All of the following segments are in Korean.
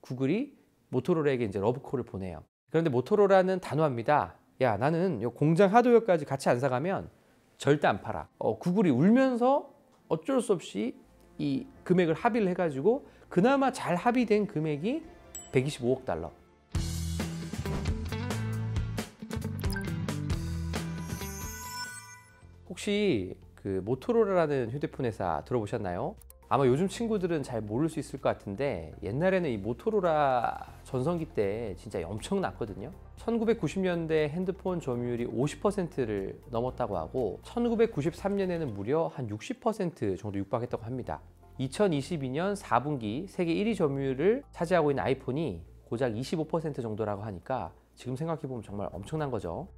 구글이 모토로라에게 이제 러브콜을 보내요. 그런데 모토로라는 단호합니다. 야, 나는 공장 하드웨어까지 같이 안 사가면 절대 안 팔아. 구글이 울면서 어쩔 수 없이 이 금액을 합의를 해가지고 그나마 잘 합의된 금액이 125억 달러. 혹시 그 모토로라라는 휴대폰 회사 들어보셨나요? 아마 요즘 친구들은 잘 모를 수 있을 것 같은데 옛날에는 이 모토로라 전성기 때 진짜 엄청났거든요. 1990년대 핸드폰 점유율이 50%를 넘었다고 하고 1993년에는 무려 한 60% 정도 육박했다고 합니다. 2022년 4분기 세계 1위 점유율을 차지하고 있는 아이폰이 고작 25% 정도라고 하니까 지금 생각해보면 정말 엄청난 거죠.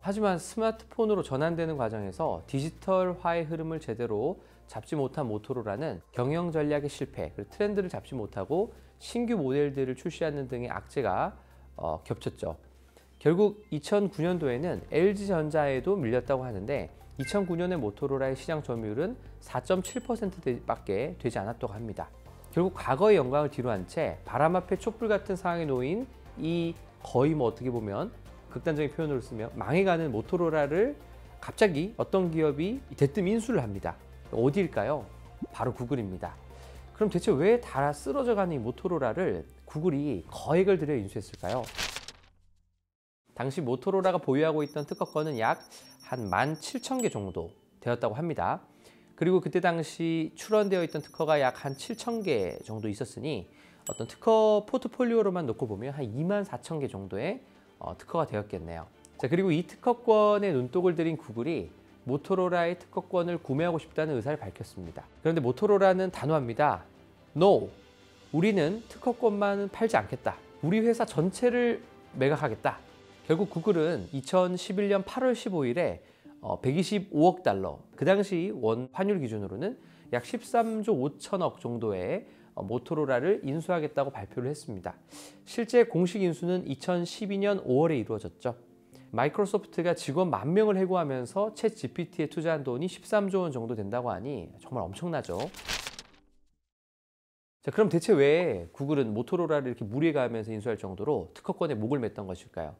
하지만 스마트폰으로 전환되는 과정에서 디지털화의 흐름을 제대로 잡지 못한 모토로라는 경영 전략의 실패, 그리고 트렌드를 잡지 못하고 신규 모델들을 출시하는 등의 악재가 겹쳤죠. 결국 2009년도에는 LG전자에도 밀렸다고 하는데 2009년에 모토로라의 시장 점유율은 4.7%밖에 되지 않았다고 합니다. 결국 과거의 영광을 뒤로한 채 바람 앞에 촛불 같은 상황에 놓인 이 거의 어떻게 보면 극단적인 표현으로 쓰면 망해가는 모토로라를 갑자기 어떤 기업이 대뜸 인수를 합니다. 어디일까요? 바로 구글입니다. 그럼 대체 왜 다 쓰러져가는 이 모토로라를 구글이 거액을 들여 인수했을까요? 당시 모토로라가 보유하고 있던 특허권은 약 한 17,000개 정도 되었다고 합니다. 그리고 그때 당시 출원되어 있던 특허가 약 한 7,000개 정도 있었으니 어떤 특허 포트폴리오로만 놓고 보면 한 24,000개 정도의 특허가 되었겠네요. 자, 그리고 이 특허권에 눈독을 들인 구글이 모토로라의 특허권을 구매하고 싶다는 의사를 밝혔습니다. 그런데 모토로라는 단호합니다. No! 우리는 특허권만 팔지 않겠다. 우리 회사 전체를 매각하겠다. 결국 구글은 2011년 8월 15일에 125억 달러, 그 당시 원 환율 기준으로는 약 13조 5천억 정도의 모토로라를 인수하겠다고 발표를 했습니다. 실제 공식 인수는 2012년 5월에 이루어졌죠. 마이크로소프트가 직원 10,000명을 해고하면서 챗 GPT에 투자한 돈이 13조 원 정도 된다고 하니 정말 엄청나죠. 자, 그럼 대체 왜 구글은 모토로라를 이렇게 무리해 가면서 인수할 정도로 특허권에 목을 맸던 것일까요?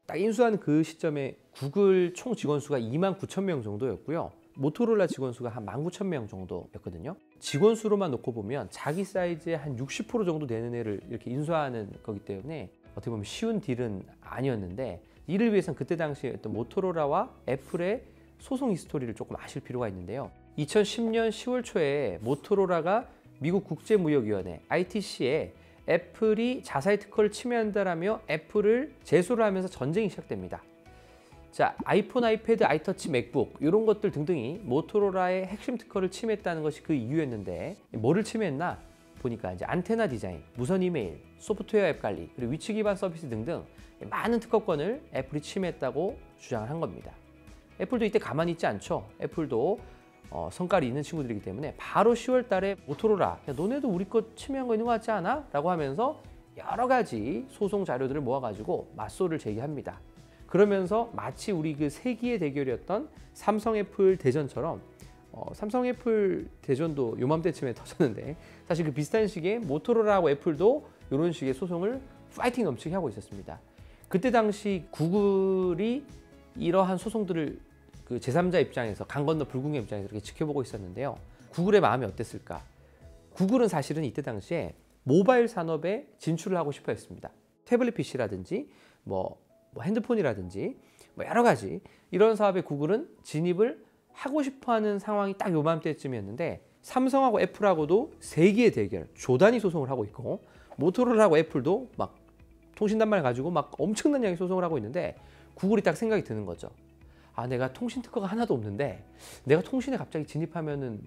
딱 인수한 그 시점에 구글 총 직원 수가 29,000명 정도였고요. 모토로라 직원 수가 한 19,000명 정도였거든요. 직원 수로만 놓고 보면 자기 사이즈의 한 60% 정도 되는 애를 이렇게 인수하는 거기 때문에 어떻게 보면 쉬운 딜은 아니었는데, 이를 위해서는 그때 당시에 어떤 모토로라와 애플의 소송 히스토리를 조금 아실 필요가 있는데요. 2010년 10월 초에 모토로라가 미국 국제무역위원회 ITC에 애플이 자사의 특허를 침해한다라며 애플을 제소를 하면서 전쟁이 시작됩니다. 자, 아이폰, 아이패드, 아이터치, 맥북 이런 것들 등등이 모토로라의 핵심 특허를 침해했다는 것이 그 이유였는데, 뭐를 침해했나 보니까 이제 안테나 디자인, 무선 이메일, 소프트웨어 앱 관리, 그리고 위치 기반 서비스 등등 많은 특허권을 애플이 침해했다고 주장을 한 겁니다. 애플도 이때 가만히 있지 않죠. 애플도 성깔이 있는 친구들이기 때문에 바로 10월 달에 모토로라, 야, 너네도 우리 거 침해한 거 있는 거 같지 않아? 라고 하면서 여러 가지 소송 자료들을 모아가지고 맞소를 제기합니다. 그러면서 마치 우리 그 세기의 대결이었던 삼성 애플 대전처럼 삼성 애플 대전도 요맘때쯤에 터졌는데, 사실 그 비슷한 시기에 모토로라하고 애플도 이런 식의 소송을 파이팅 넘치게 하고 있었습니다. 그때 당시 구글이 이러한 소송들을 그 제3자 입장에서, 강 건너 불궁의 입장에서 이렇게 지켜보고 있었는데요. 구글의 마음이 어땠을까? 구글은 사실은 이때 당시에 모바일 산업에 진출을 하고 싶어 했습니다. 태블릿 PC라든지 뭐 핸드폰이라든지 여러 가지 이런 사업에 구글은 진입을 하고 싶어하는 상황이 딱 요맘때쯤이었는데, 삼성하고 애플하고도 세기의 대결, 조단위 소송을 하고 있고, 모토로라하고 애플도 막 통신단말 가지고 막 엄청난 양의 소송을 하고 있는데, 구글이 딱 생각이 드는 거죠. 아, 내가 통신 특허가 하나도 없는데 내가 통신에 갑자기 진입하면은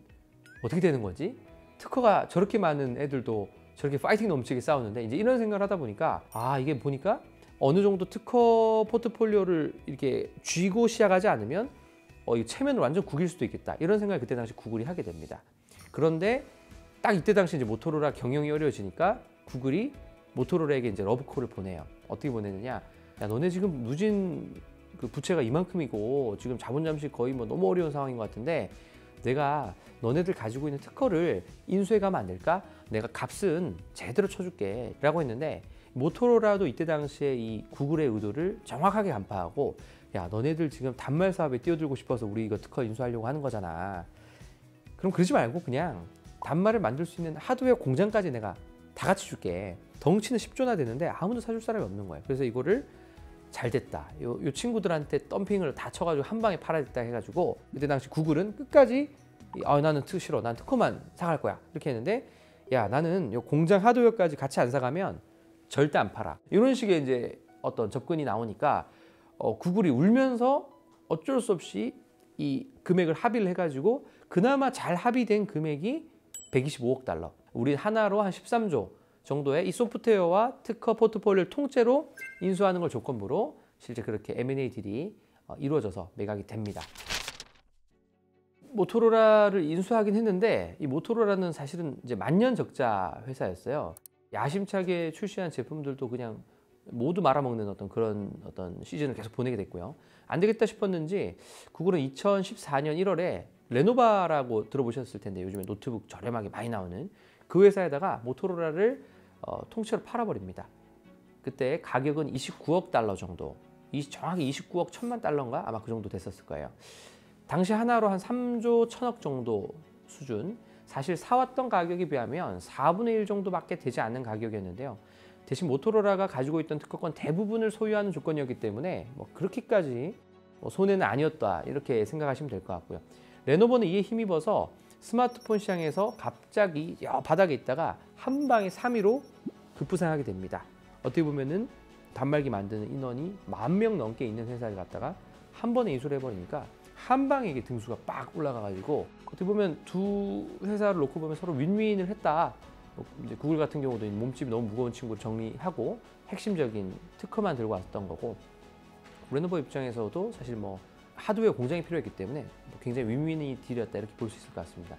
어떻게 되는 거지? 특허가 저렇게 많은 애들도 저렇게 파이팅 넘치게 싸우는데, 이제 이런 생각을 하다 보니까 이게 보니까 어느 정도 특허 포트폴리오를 이렇게 쥐고 시작하지 않으면 이 체면을 완전 구길 수도 있겠다, 이런 생각을 그때 당시 구글이 하게 됩니다. 그런데 딱 이때 당시 이제 모토로라 경영이 어려워지니까 구글이 모토로라에게 이제 러브콜을 보내요. 어떻게 보내느냐? 야, 너네 지금 누진 그 부채가 이만큼이고 지금 자본 잠식 거의 너무 어려운 상황인 것 같은데, 내가 너네들 가지고 있는 특허를 인수해 가면 안 될까? 내가 값은 제대로 쳐줄게 라고 했는데, 모토로라도 이때 당시에 이 구글의 의도를 정확하게 간파하고, 야 너네들 지금 단말 사업에 뛰어들고 싶어서 우리 이거 특허 인수하려고 하는 거잖아. 그럼 그러지 말고 그냥 단말을 만들 수 있는 하드웨어 공장까지 내가 다 같이 줄게. 덩치는 10조나 되는데 아무도 사줄 사람이 없는 거예요. 그래서 이거를 잘 됐다. 요 친구들한테 덤핑을 다 쳐가지고 한 방에 팔아야겠다 해가지고, 그때 당시 구글은 끝까지 나는 특 싫어. 난 특허만 사갈 거야. 이렇게 했는데, 야 나는 요 공장 하드웨어까지 같이 안 사가면 절대 안 팔아. 이런 식의 이제 어떤 접근이 나오니까 구글이 울면서 어쩔 수 없이 이 금액을 합의를 해가지고 그나마 잘 합의된 금액이 125억 달러. 우리 하나로 한 13조 정도의 이 소프트웨어와 특허 포트폴리오를 통째로 인수하는 걸 조건부로 실제 그렇게 M&A 딜이 이루어져서 매각이 됩니다. 모토로라를 인수하긴 했는데, 이 모토로라는 사실은 이제 만년 적자 회사였어요. 야심차게 출시한 제품들도 그냥 모두 말아먹는 그런 시즌을 계속 보내게 됐고요. 안 되겠다 싶었는지 구글은 2014년 1월에 레노바라고 들어보셨을 텐데, 요즘에 노트북 저렴하게 많이 나오는 그 회사에다가 모토로라를 통째로 팔아버립니다. 그때 가격은 29억 달러 정도, 정확히 29억 1천만 달러인가? 아마 그 정도 됐었을 거예요. 당시 하나로 한 3조 1천억 정도 수준, 사실 사왔던 가격에 비하면 4분의 1 정도밖에 되지 않는 가격이었는데요. 대신 모토로라가 가지고 있던 특허권 대부분을 소유하는 조건이었기 때문에 그렇게까지 손해는 아니었다, 이렇게 생각하시면 될 것 같고요. 레노버는 이에 힘입어서 스마트폰 시장에서 갑자기 바닥에 있다가 한 방에 3위로 급부상하게 됩니다. 어떻게 보면은 단말기 만드는 인원이 10,000명 넘게 있는 회사를 갖다가 한 번에 인수를 해버리니까 한 방에 이게 등수가 빡 올라가가지고, 어떻게 보면 두 회사를 놓고 보면 서로 윈윈을 했다. 이제 구글 같은 경우도 몸집이 너무 무거운 친구를 정리하고 핵심적인 특허만 들고 왔던 거고, 레노버 입장에서도 사실 하드웨어 공장이 필요했기 때문에 굉장히 윈윈이 딜이었다, 이렇게 볼 수 있을 것 같습니다.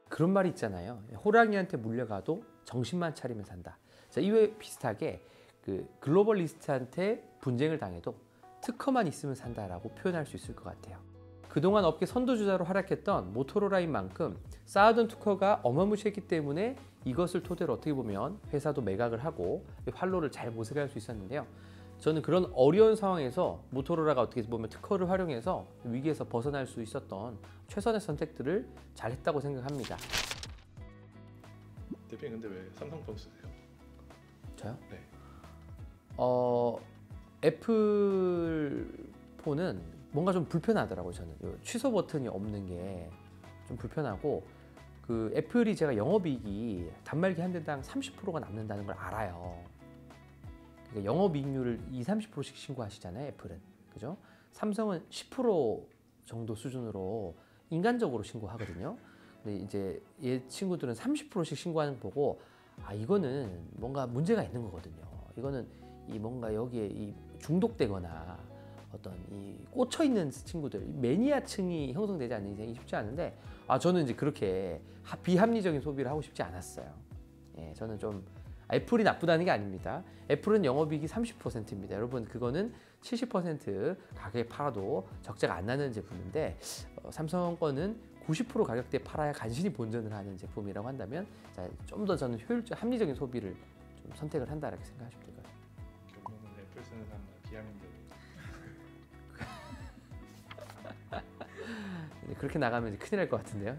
그런 말이 있잖아요. 호랑이한테 물려가도 정신만 차리면 산다. 자, 이외 비슷하게 그 글로벌리스트한테 분쟁을 당해도 특허만 있으면 산다라고 표현할 수 있을 것 같아요. 그동안 업계 선두주자로 활약했던 모토로라인 만큼 쌓아둔 특허가 어마무시했기 때문에 이것을 토대로 어떻게 보면 회사도 매각을 하고 활로를 잘 모색할 수 있었는데요. 저는 그런 어려운 상황에서 모토로라가 어떻게 보면 특허를 활용해서 위기에서 벗어날 수 있었던 최선의 선택들을 잘 했다고 생각합니다. 대표님 근데 왜 삼성폰 쓰세요? 저요? 네. 애플 폰은 뭔가 좀 불편하더라고요. 저는 취소 버튼이 없는 게 좀 불편하고, 그 애플이 제가 영업이익이 단말기 한 대당 30%가 남는다는 걸 알아요. 그러니까 영업이익률을 20~30%씩 신고하시잖아요, 애플은. 그죠? 삼성은 10% 정도 수준으로 인간적으로 신고하거든요. 근데 이제 얘 친구들은 30%씩 신고하는 거 보고, 이거는 뭔가 문제가 있는 거거든요. 이거는 뭔가 여기에 중독되거나 어떤 꽂혀 있는 친구들, 매니아층이 형성되지 않는 이상이 쉽지 않은데, 저는 이제 그렇게 비합리적인 소비를 하고 싶지 않았어요. 예, 저는 좀 애플이 나쁘다는 게 아닙니다. 애플은 영업이익이 30%입니다. 여러분, 그거는 70% 가격에 팔아도 적자가 안 나는 제품인데, 삼성 거는 90% 가격대에 팔아야 간신히 본전을 하는 제품이라고 한다면, 좀 더 저는 합리적인 소비를 좀 선택을 한다, 이렇게 생각하시면 될 것 같아요. 결국은 애플 쓰는 사람은 비하민들. 그렇게 나가면 이제 큰일 날 것 같은데요.